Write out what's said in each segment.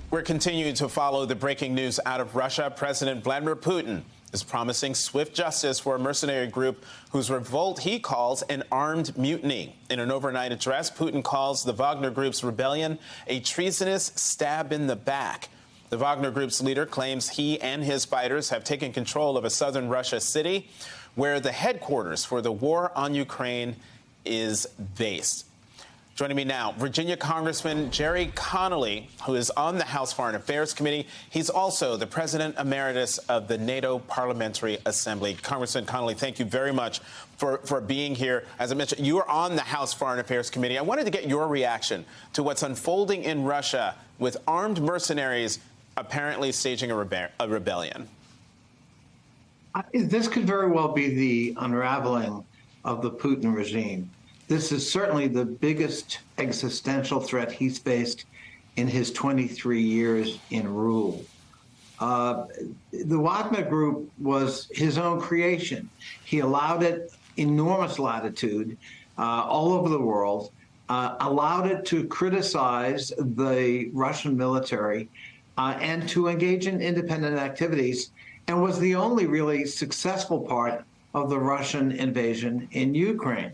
We're continuing to follow the breaking news out of Russia. President Vladimir Putin is promising swift justice for a mercenary group whose revolt he calls an armed mutiny. In an overnight address, Putin calls the Wagner Group's rebellion a treasonous stab in the back. The Wagner Group's leader claims he and his fighters have taken control of a southern Russia city where the headquarters for the war on Ukraine is based. Joining me now, Virginia Congressman Gerry Connolly, who is on the House Foreign Affairs Committee. He's also the President Emeritus of the NATO Parliamentary Assembly. Congressman Connolly, thank you very much for being here. As I mentioned, you are on the House Foreign Affairs Committee. I wanted to get your reaction to what's unfolding in Russia with armed mercenaries apparently staging a rebellion. This could very well be the unraveling of the Putin regime. This is certainly the biggest existential threat he's faced in his 23 years in rule. The Wagner Group was his own creation. He allowed it enormous latitude all over the world, allowed it to criticize the Russian military and to engage in independent activities, and was the only really successful part of the Russian invasion in Ukraine.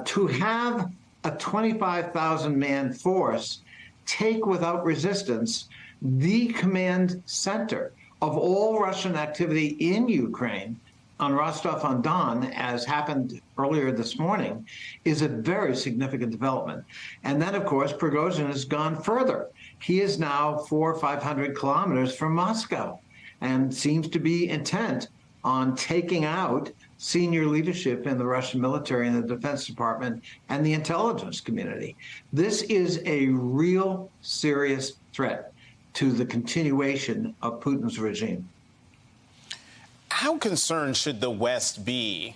To have a 25,000-man force take without resistance the command center of all Russian activity in Ukraine on Rostov-on-Don, as happened earlier this morning, is a very significant development. And then, of course, Prigozhin has gone further. He is now 400 or 500 kilometers from Moscow and seems to be intent on taking out senior leadership in the Russian military and the Defense Department and the intelligence community. This is a real serious threat to the continuation of Putin's regime. How concerned should the West be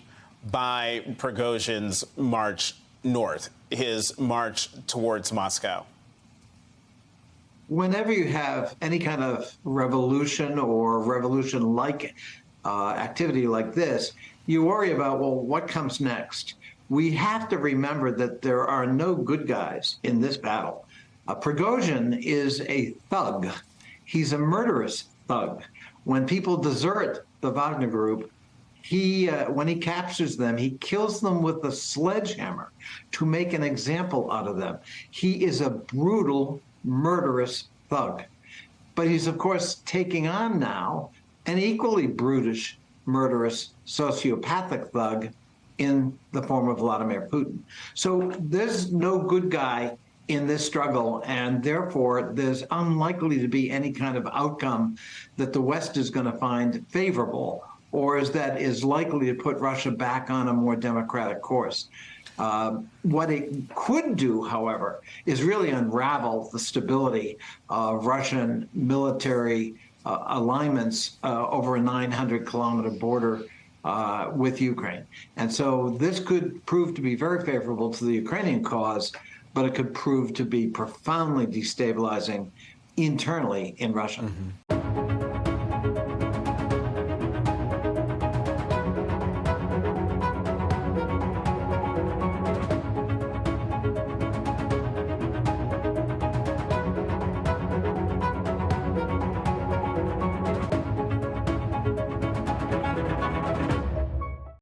by Prigozhin's march north, his march towards Moscow? Whenever you have any kind of revolution or revolution-like activity like this, you worry about, well, what comes next? We have to remember that there are no good guys in this battle. Prigozhin is a thug. He's a murderous thug. When people desert the Wagner Group, when he captures them, he kills them with a sledgehammer to make an example out of them. He is a brutal, murderous thug. But he's, of course, taking on now an equally brutish, murderous, sociopathic thug in the form of Vladimir Putin. So there's no good guy in this struggle, and therefore there's unlikely to be any kind of outcome that the West is going to find favorable, or that is likely to put Russia back on a more democratic course. What it could do, however, is really unravel the stability of Russian military alignments over a 900-kilometer border with Ukraine. And so this could prove to be very favorable to the Ukrainian cause, but it could prove to be profoundly destabilizing internally in Russia.